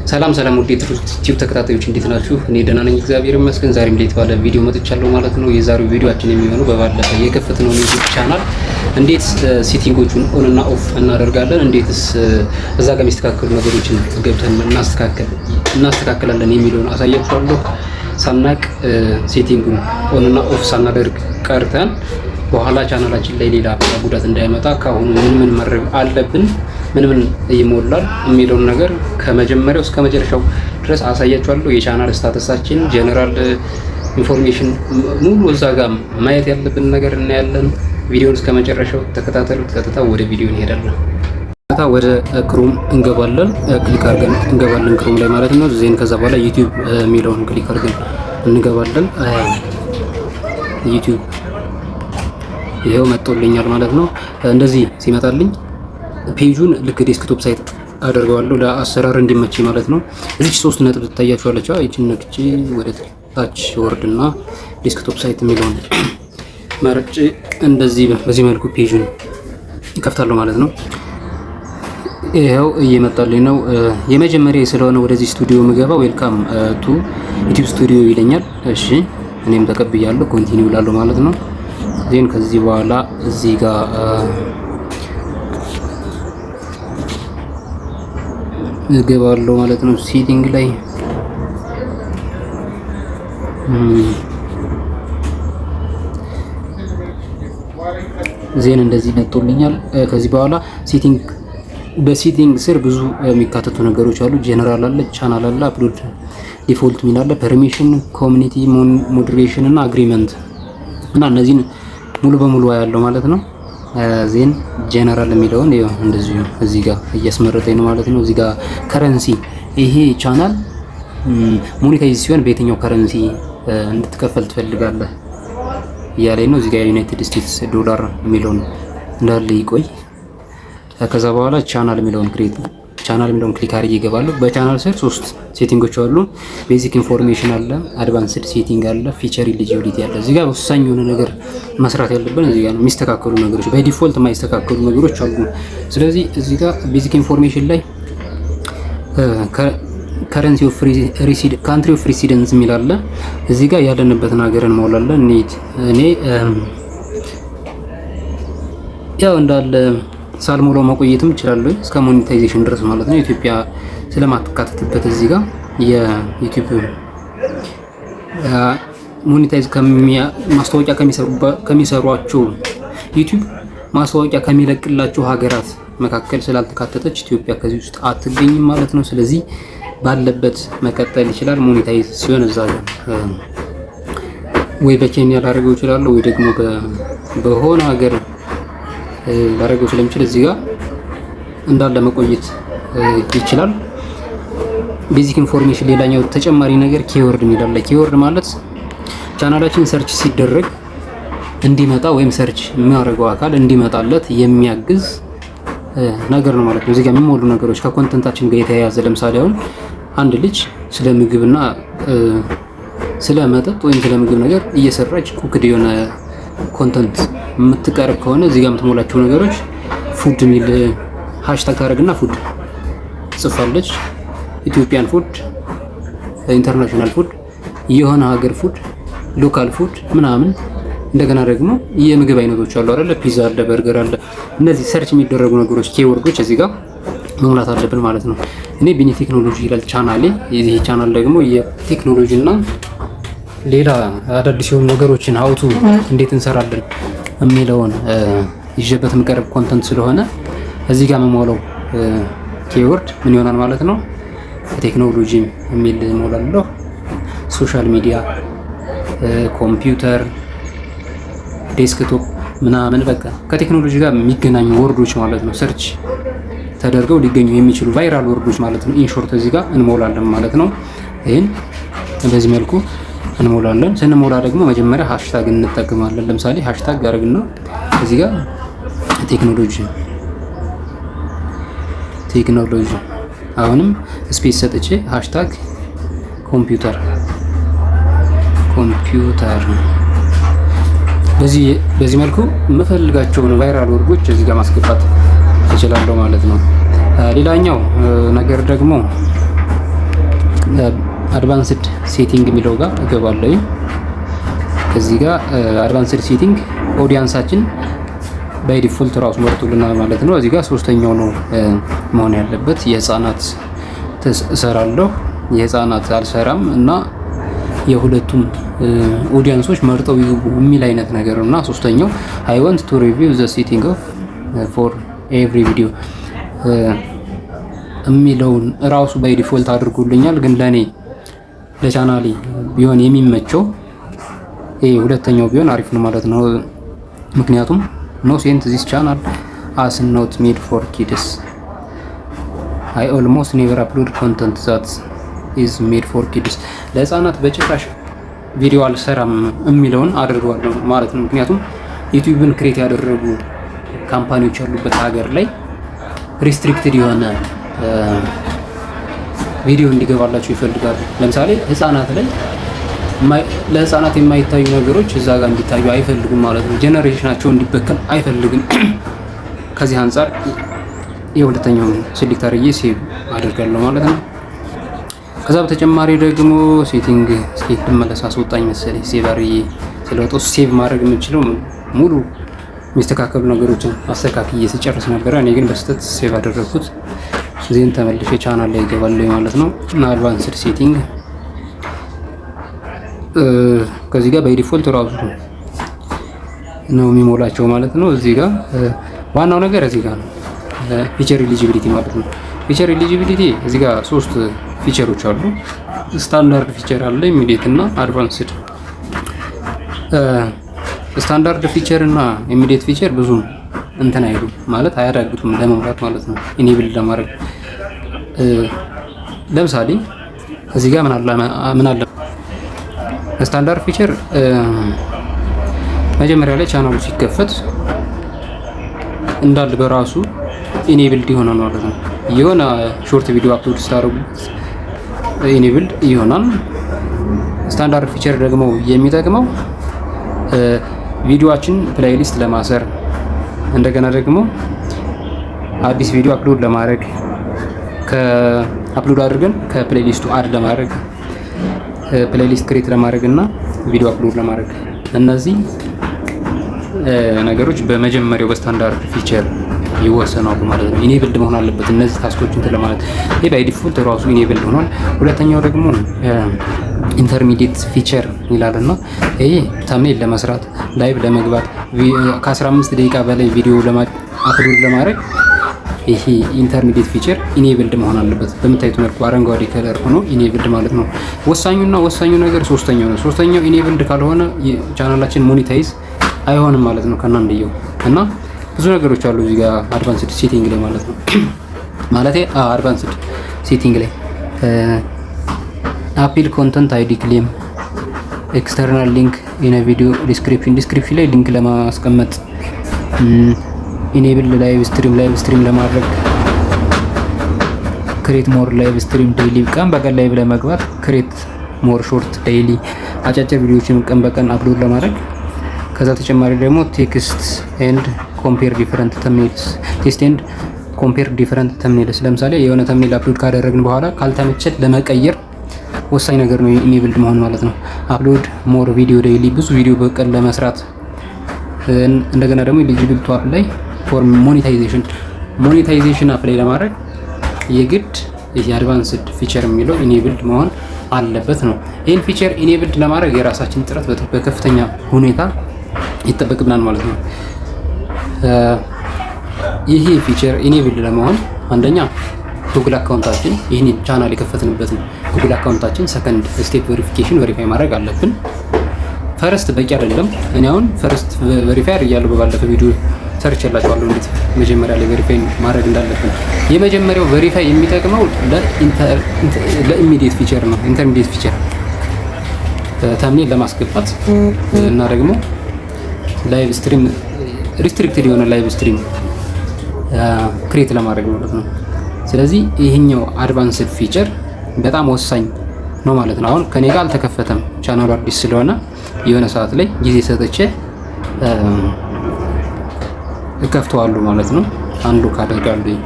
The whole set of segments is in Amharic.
ሰላም ውድ ዩቲዩብ ተከታታዮች እንዴት ናችሁ? እኔ ደህና ነኝ እግዚአብሔር ይመስገን። ዛሬም እንዴት ባለ ቪዲዮ መጥቻለሁ ማለት ነው። የዛሬው ቪዲዮአችን የሚሆነው በባለፈ የከፈትነው ዩቲዩብ ቻናል እንዴት ሴቲንጎቹን ኦን እና ኦፍ እናደርጋለን፣ እንዴትስ እዛ ጋር የሚስተካከሉ ነገሮችን ገብተን እናስተካክላለን የሚለውን አሳያችኋለሁ። ሳናቅ ሴቲንጉን ኦን እና ኦፍ ሳናደርግ ቀርተን በኋላ ቻናላችን ላይ ሌላ ጉዳት እንዳይመጣ ካሁኑ ምን ማድረግ አለብን፣ ምን ይሞላል የሚለውን ነገር ከመጀመሪያው እስከ መጨረሻው ድረስ አሳያችኋለሁ። የቻናል ስታተሳችን፣ ጀነራል ኢንፎርሜሽን ሙሉ እዛ ጋር ማየት ያለብን ነገር እናያለን። ቪዲዮውን እስከ መጨረሻው ተከታተሉት። ቀጥታ ወደ ቪዲዮ እንሄዳለን። ቀጥታ ወደ ክሮም እንገባለን። ክሊክ አድርገን እንገባለን ክሮም ላይ ማለት ነው። ዜን ከዛ በኋላ ዩቲዩብ የሚለውን ክሊክ አድርገን እንገባለን። ዩቲዩብ ይሄው መጥቶልኛል ማለት ነው። እንደዚህ ሲመጣልኝ ፔጁን ልክ ዴስክቶፕ ሳይት አደርገዋለሁ ለአሰራር እንዲመች ማለት ነው። እዚህ 3 ነጥብ ትታያችኋለች። እቺን ነክቼ ወደ ታች ወርድና ዴስክቶፕ ሳይት የሚለውን መርጬ እንደዚህ በዚህ መልኩ ፔጁን ከፍታለሁ ማለት ነው። ይሄው እየመጣልኝ ነው። የመጀመሪያ ስለሆነ ወደዚህ ስቱዲዮ ምገባ ዌልካም ቱ ዩቲዩብ ስቱዲዮ ይለኛል። እሺ እኔም ተቀብያለሁ። ኮንቲኒው እላለሁ ማለት ነው። ዜን ከዚህ በኋላ እዚህ ጋር እገባለሁ ማለት ነው። ሴቲንግ ላይ ዜን እንደዚህ መጥቶልኛል። ከዚህ በኋላ ሴቲንግ በሴቲንግ ስር ብዙ የሚካተቱ ነገሮች አሉ። ጀነራል አለ፣ ቻናል አለ፣ አፕሎድ ዲፎልት ሚል አለ፣ ፐርሚሽን፣ ኮሚኒቲ ሞዴሬሽን እና አግሪመንት እና እነዚህን ሙሉ በሙሉ ያለው ማለት ነው። ዜን ጀነራል የሚለውን ይሄው እንደዚህ እዚህ ጋር እያስመረጠኝ ነው ማለት ነው። እዚህ ጋር ከረንሲ ይሄ ቻናል ሞኔታይዝ ሲሆን በየትኛው ከረንሲ እንድትከፈል ትፈልጋለህ እያለኝ ነው። እዚህ ጋር ዩናይትድ ስቴትስ ዶላር የሚለውን እንዳለ ይቆይ። ከዛ በኋላ ቻናል የሚለውን ክሊክ አድርጌ ይገባለሁ። በቻናል ስር 3 ሴቲንጎች አሉ። ቤዚክ ኢንፎርሜሽን አለ፣ አድቫንስድ ሴቲንግ አለ፣ ፊቸር ኤሊጂቢሊቲ አለ። እዚህ ጋር ወሳኝ የሆነ ነገር መስራት ያለብን እዚህ ጋር ነው። የሚስተካከሉ ነገሮች በዲፎልት የማይስተካከሉ ነገሮች አሉ። ስለዚህ እዚህ ጋር ቤዚክ ኢንፎርሜሽን ላይ ካረንሲ ኦፍ ካንትሪ ኦፍ ሬሲደንስ የሚል አለ። እዚህ ጋር ያለንበትን ሀገር እንሞላለን። እኔ ያው እንዳለ ሳልሞላው መቆየትም እችላለሁ እስከ ሞኔታይዜሽን ድረስ ማለት ነው። ኢትዮጵያ ስለማትካተትበት እዚህ ጋር የዩቲዩብ ሞኔታይዝ ማስታወቂያ ከሚሰሯቸው ዩቲዩብ ማስታወቂያ ከሚለቅላቸው ሀገራት መካከል ስላልተካተተች ኢትዮጵያ ከዚህ ውስጥ አትገኝም ማለት ነው። ስለዚህ ባለበት መቀጠል ይችላል። ሞኔታይዝ ሲሆን እዛ ወይ በኬንያ ላደርገው እችላለሁ ወይ ደግሞ በሆነ ሀገር ላደርገው ስለምችል እዚህ ጋር እንዳለ መቆየት ይችላል። ቤዚክ ኢንፎርሜሽን ሌላኛው ተጨማሪ ነገር ኪወርድ የሚላል። ኪወርድ ማለት ቻናላችን ሰርች ሲደረግ እንዲመጣ ወይም ሰርች የሚያደርገው አካል እንዲመጣለት የሚያግዝ ነገር ነው ማለት ነው። እዚህ ጋር የሚሞሉ ነገሮች ከኮንተንታችን ጋር የተያያዘ ለምሳሌ አሁን አንድ ልጅ ስለ ምግብና ስለ መጠጥ ወይም ስለ ምግብ ነገር እየሰራች ኩክድ የሆነ ኮንተንት የምትቀርብ ከሆነ እዚህ ጋር የምትሞላቸው ነገሮች ፉድ ሚል ሃሽታግ ታደርግና ፉድ ጽፋለች። ኢትዮጵያን ፉድ፣ ኢንተርናሽናል ፉድ፣ የሆነ ሀገር ፉድ፣ ሎካል ፉድ ምናምን። እንደገና ደግሞ የምግብ አይነቶች አሉ አይደለ? ፒዛ አለ፣ በርገር አለ። እነዚህ ሰርች የሚደረጉ ነገሮች ኪወርዶች እዚህ ጋር መሙላት አለብን ማለት ነው። እኔ ቢኒ ቴክኖሎጂ ይላል ቻናሌ። የዚህ ቻናል ደግሞ የቴክኖሎጂ እና ሌላ አዳዲስ የሆኑ ነገሮችን ሀውቱ እንዴት እንሰራለን የሚለውን ይዤበት የምቀርብ ኮንተንት ስለሆነ እዚህ ጋር መሞላው ኪወርድ ምን ይሆናል ማለት ነው። ቴክኖሎጂ የሚል ሞላለሁ። ሶሻል ሚዲያ፣ ኮምፒውተር፣ ዴስክቶፕ ምናምን በቃ ከቴክኖሎጂ ጋር የሚገናኙ ወርዶች ማለት ነው። ሰርች ተደርገው ሊገኙ የሚችሉ ቫይራል ወርዶች ማለት ነው። ኢንሾርት እዚህ ጋር እንሞላለን ማለት ነው። ይሄን በዚህ መልኩ እንሞላለን። ስንሞላ ደግሞ መጀመሪያ ሃሽታግ እንጠቀማለን። ለምሳሌ ሃሽታግ ያደርግና እዚህ ጋር ቴክኖሎጂ አሁንም ስፔስ ሰጥቼ ሃሽታግ ኮምፒውተር በዚህ መልኩ የምፈልጋቸውን ቫይራል ወርዶች እዚህ ጋር ማስገባት እችላለሁ ማለት ነው። ሌላኛው ነገር ደግሞ አድቫንስድ ሴቲንግ የሚለው ጋር እገባለሁ። ከዚህ ጋር አድቫንስድ ሴቲንግ ኦዲየንሳችን ባይ ዲፎልት ራሱ መርጦልናል ማለት ነው። እዚህ ጋር ሶስተኛው ነው መሆን ያለበት። የህፃናት እሰራለሁ፣ የህፃናት አልሰራም እና የሁለቱም ኦዲየንሶች መርጠው ይግቡ የሚል አይነት ነገር እና ሶስተኛው አይ ዋንት ቱ ሪቪው ዘ ሴቲንግ ኦፍ ፎር ኤቭሪ ቪዲዮ የሚለውን ራሱ ባይ ዲፎልት አድርጎልኛል። ግን ለኔ ለቻናሌ ቢሆን የሚመቸው ይሄ ሁለተኛው ቢሆን አሪፍ ነው ማለት ነው። ምክንያቱም ኖ ሴንት ዚስ ቻናል አስ ኖት ሜድ ፎር ኪድስ አይ ኦልሞስት ኔቨር አፕሎድ ኮንተንት ዛት ኢዝ ሜድ ፎር ኪድስ ለህፃናት በጭራሽ ቪዲዮ አልሰራም የሚለውን አድርገዋለሁ ማለት ነው። ምክንያቱም ዩቲዩብን ክሬት ያደረጉ ካምፓኒዎች ያሉበት ሀገር ላይ ሪስትሪክትድ የሆነ ቪዲዮ እንዲገባላቸው ይፈልጋሉ። ለምሳሌ ህፃናት ላይ ለህፃናት የማይታዩ ነገሮች እዛ ጋር እንዲታዩ አይፈልጉም ማለት ነው። ጄኔሬሽናቸው እንዲበከል አይፈልግም። ከዚህ አንጻር የሁለተኛውን ሴሌክት አድርጌ ሴቭ አድርጋለሁ ማለት ነው። ከዛ በተጨማሪ ደግሞ ሴቲንግ ስቴት ልመለስ አስወጣኝ መሰለኝ። ሴቭ አድርጌ ስለወጣሁ ሴቭ ማድረግ የምችለው ሙሉ የሚስተካከሉ ነገሮችን አስተካክዬ ስጨርስ ነበረ። እኔ ግን በስተት ሴቭ አደረግኩት። ዜን ተመልሼ ቻናል ላይ ይገባለሁ ማለት ነው። እና አድቫንስድ ሴቲንግ ከዚህ ጋር በዲፎልት ራሱ ነው የሚሞላቸው ማለት ነው። እዚህ ጋር ዋናው ነገር እዚህ ጋር ነው፣ ፊቸር ኤሊጂቢሊቲ ማለት ነው። ፊቸር ኤሊጂቢሊቲ እዚህ ጋር ሶስት ፊቸሮች አሉ። ስታንዳርድ ፊቸር አለ፣ ኢሚዲየት እና አድቫንስድ። ስታንዳርድ ፊቸር እና ኢሚዲየት ፊቸር ብዙም እንትን አይሉም ማለት አያዳግቱም ለመሙላት ማለት ነው። ኢኔብል ለማድረግ ለምሳሌ እዚህ ጋር ምን አለ ስታንዳርድ ፊቸር መጀመሪያ ላይ ቻናሉ ሲከፈት እንዳለ በራሱ ኢኔብልድ ይሆናል ማለት ነው። የሆነ ሾርት ቪዲዮ አፕሎድ ስታደርጉት ኢኔብልድ ይሆናል። ስታንዳርድ ፊቸር ደግሞ የሚጠቅመው ቪዲዮአችን ፕሌይሊስት ለማሰር እንደገና ደግሞ አዲስ ቪዲዮ አፕሎድ ለማድረግ ከአፕሎድ አድርገን ከፕሌሊስቱ አድ ለማድረግ ፕሌሊስት ክሬት ለማድረግ እና ቪዲዮ አፕሎድ ለማድረግ እነዚህ ነገሮች በመጀመሪያው በስታንዳርድ ፊቸር ይወሰናሉ ማለት ነው። ኢኔብልድ መሆን አለበት እነዚህ ታስኮችን ለማለት ይሄ ባይ ዲፎልት ራሱ ኢኔብልድ ሆኗል። ሁለተኛው ደግሞ ኢንተርሚዲየት ፊቸር ይላልና ይሄ ተምኔል ለመስራት ላይቭ ለመግባት ከ15 ደቂቃ በላይ ቪዲዮ አፕሎድ ለማድረግ ይሄ ኢንተርሚዲየት ፊቸር ኢኔብልድ መሆን አለበት። በምታዩት መልኩ አረንጓዴ ከለር ሆኖ ኢኔብልድ ማለት ነው። ወሳኙ ነገር ሶስተኛው ነው። ሶስተኛው ኢኔብልድ ካልሆነ ቻናላችን ሞኔታይዝ አይሆንም ማለት ነው ከናንደየው እና ብዙ ነገሮች አሉ እዚህ ጋር አድቫንስድ ሴቲንግ ላይ ማለት ነው። ማለቴ አድቫንስድ ሴቲንግ ላይ አፒል ኮንተንት አይዲ ክሌም ኤክስተርናል ሊንክ ኢን ቪዲዮ ዲስክሪፕሽን ላይ ሊንክ ለማስቀመጥ ኢኔብል ላይቭ ስትሪም ለማድረግ ክሬት ሞር ላይቭ ስትሪም ዴይሊ ቀን በቀን ላይቭ ለመግባት ክሬት ሞር ሾርት ዴይሊ አጫጭር ቪዲዮዎችን ቀን በቀን አፕሎድ ለማድረግ ከዛ ተጨማሪ ደግሞ ቴክስት ኤንድ ኮምፔር ዲፈረንት ተምኔልስ ቴስት ኤንድ ኮምፔር ዲፈረንት ተምኔልስ ለምሳሌ የሆነ ተምኔል አፕሎድ ካደረግን በኋላ ካልተመቸት ለመቀየር ወሳኝ ነገር ነው ኢኔብልድ መሆን ማለት ነው። አፕሎድ ሞር ቪዲዮ ዴይሊ ብዙ ቪዲዮ በቀን ለመስራት እንደገና ደግሞ ኤሊጂብል ቱ አፕላይ ፎር ሞኔታይዜሽን አፕላይ ለማድረግ የግድ የአድቫንስድ ፊቸር የሚለው ኢኔብልድ መሆን አለበት ነው። ይህን ፊቸር ኢኔብልድ ለማድረግ የራሳችን ጥረት በከፍተኛ ሁኔታ ይጠበቅብናል ማለት ነው። ይሄ ፊቸር ኢኔብልድ ለመሆን አንደኛ ጉግል አካውንታችን ይህን ቻናል የከፈትንበትን ጉግል አካውንታችን ሰከንድ ስቴፕ ቬሪፊኬሽን ቬሪፋይ ማድረግ አለብን። ፈርስት በቂ አይደለም። እኔ አሁን ፈርስት ቬሪፋይ አድርጌያለሁ በባለፈው ቪዲዮ ሰርችላችኋለሁ እንዴት መጀመሪያ ላይ ቬሪፋይ ማድረግ እንዳለብን። የመጀመሪያው ቬሪፋይ የሚጠቅመው ለኢሚዲየት ፊቸር ነው። ኢንተርሚዲየት ፊቸር ተምኔል ለማስገባት እና ደግሞ ላይቭ ስትሪም ሪስትሪክትድ የሆነ ላይቭ ስትሪም ክሬት ለማድረግ ማለት ነው። ስለዚህ ይሄኛው አድቫንስድ ፊቸር በጣም ወሳኝ ነው ማለት ነው። አሁን ከኔ ጋር አልተከፈተም ቻናሉ አዲስ ስለሆነ የሆነ ሰዓት ላይ ጊዜ ሰጥቼ እከፍተዋለሁ ማለት ነው። አንዱ ካደርጋለሁ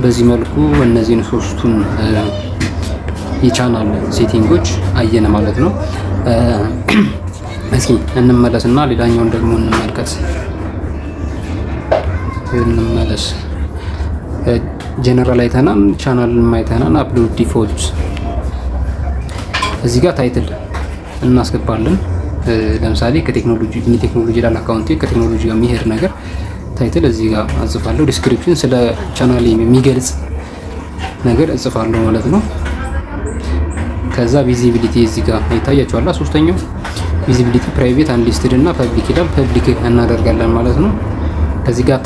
በዚህ መልኩ እነዚህን ሶስቱን የቻናል ሴቲንጎች አየን ማለት ነው። እስኪ እንመለስና ሌላኛውን ደግሞ እንመለስ። ጀነራል አይተናል፣ ቻናል አይተናል፣ አፕሎድ ዲፎልት። እዚህ ጋር ታይትል እናስገባለን። ለምሳሌ ቴክኖሎጂ ላል አካውንቴ ከቴክኖሎጂ ጋር የሚሄድ ነገር ታይትል እዚህ ጋር አጽፋለሁ። ዲስክሪፕሽን ስለ ቻናል የሚገልጽ ነገር እጽፋለሁ ማለት ነው። ከዛ ቪዚቢሊቲ እዚህ ጋር ይታያችኋል። ሶስተኛው ቪዚቢሊቲ ፕራይቬት፣ አንሊስትድ እና ፐብሊክ ይላል። ፐብሊክ እናደርጋለን ማለት ነው። ከዚህ ጋር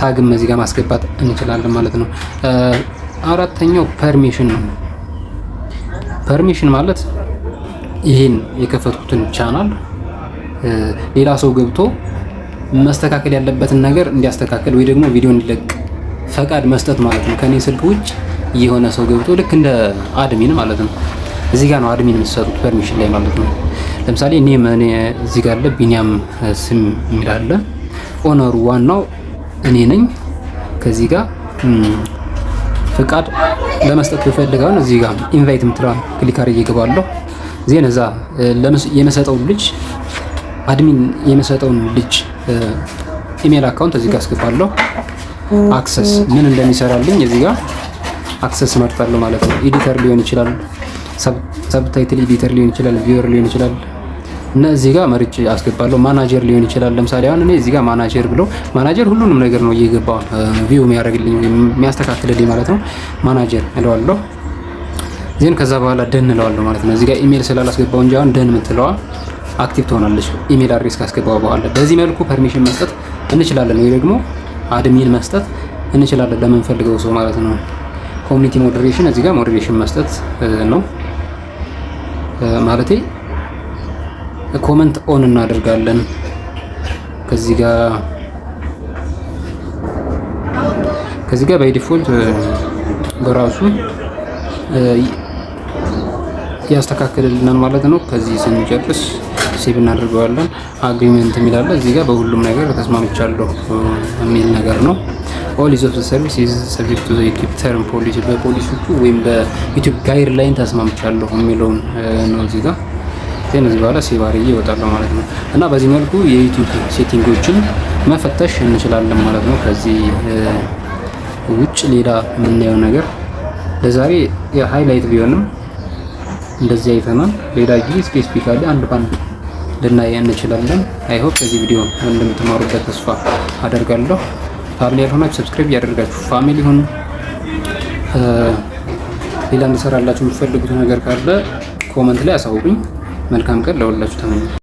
ታግም እዚህ ጋር ማስገባት እንችላለን ማለት ነው። አራተኛው ፐርሚሽን ነው። ፐርሚሽን ማለት ይሄን የከፈቱትን ቻናል ሌላ ሰው ገብቶ መስተካከል ያለበትን ነገር እንዲያስተካከል ወይ ደግሞ ቪዲዮ እንዲለቅ ፈቃድ መስጠት ማለት ነው። ከኔ ስልክ ውጭ የሆነ ሰው ገብቶ ልክ እንደ አድሚን ማለት ነው። እዚህ ጋር ነው አድሚን የምትሰጡት ፐርሚሽን ላይ ማለት ነው። ለምሳሌ እኔ እዚህ ጋር አለ ቢኒያም ስም የሚል አለ። ኦነሩ ዋናው እኔ ነኝ። ከዚህ ጋር ፍቃድ ለመስጠት ብፈልጋው እዚህ ጋር ኢንቫይት የምትለዋን ክሊክ አድርጌ እገባለሁ። ዜን እዛ የመሰጠውን ልጅ አድሚን የመሰጠውን ልጅ ኢሜል አካውንት እዚህ ጋር አስገባለሁ። አክሰስ ምን እንደሚሰራልኝ እዚህ ጋር አክሰስ መርጣለሁ ማለት ነው። ኤዲተር ሊሆን ይችላል፣ ሰብታይትል ኤዲተር ሊሆን ይችላል፣ ቪወር ሊሆን ይችላል እና እዚህ ጋር መርጬ አስገባለሁ። ማናጀር ሊሆን ይችላል። ለምሳሌ አሁን እኔ እዚህ ጋር ማናጀር ብለው ማናጀር ሁሉንም ነገር ነው እየገባ ቪው የሚያደርግልኝ ወይም የሚያስተካክልልኝ ማለት ነው። ማናጀር እለዋለሁ። ዜን ከዛ በኋላ ደን እለዋለሁ ማለት ነው። እዚህ ጋር ኢሜል ስላላስገባው እንጂ አሁን ደን የምትለዋ አክቲቭ ትሆናለች ኢሜል አድሬስ ካስገባው በኋላ። በዚህ መልኩ ፐርሚሽን መስጠት እንችላለን ወይ ደግሞ አድሚን መስጠት እንችላለን ለምንፈልገው ሰው ማለት ነው። ኮሚኒቲ ሞዴሬሽን እዚህ ጋር ሞዴሬሽን መስጠት ነው ማለቴ ኮመንት ኦን እናደርጋለን። ከዚህ ጋር ባይ ዲፎልት በራሱ ያስተካክልልናል ማለት ነው። ከዚህ ስንጨርስ ሴቭ እናደርገዋለን። አግሪመንት የሚላለ እዚህ ጋር በሁሉም ነገር ተስማምቻለሁ የሚል ነገር ነው። ኦል ኢዝ ኦፍ ዘ ሰርቪስ ኢዝ ሰብጀክት ቱ ዘ ዩቲዩብ ተርም ፖሊሲ፣ በፖሊሲዎቹ ወይም በዩቲዩብ ጋይድ ላይን ተስማምቻለሁ የሚለውን ነው እዚህ ጋር። እዚህ በኋላ ሴቭ አድርጌ ይወጣል ማለት ነው። እና በዚህ መልኩ የዩቲዩብ ሴቲንጎችን መፈተሽ እንችላለን ማለት ነው። ከዚህ ውጭ ሌላ የምናየው ነገር ለዛሬ የሃይላይት ቢሆንም እንደዚህ አይተናል። ሌላ ጊዜ ስፔሲፊካሊ አንድ ባንድ ልናይ እንችላለን። አይ ሆፕ ከዚህ ቪዲዮ እንደምትማሩበት ተስፋ አደርጋለሁ። ፋሚሊ ያልሆናችሁ ሰብስክራይብ ያደርጋችሁ ፋሚሊ ሁኑ። ሌላ እንድሰራላችሁ የምትፈልጉት ነገር ካለ ኮመንት ላይ አሳውቁኝ። መልካም ቀን ለሁላችሁ ተመኘሁ።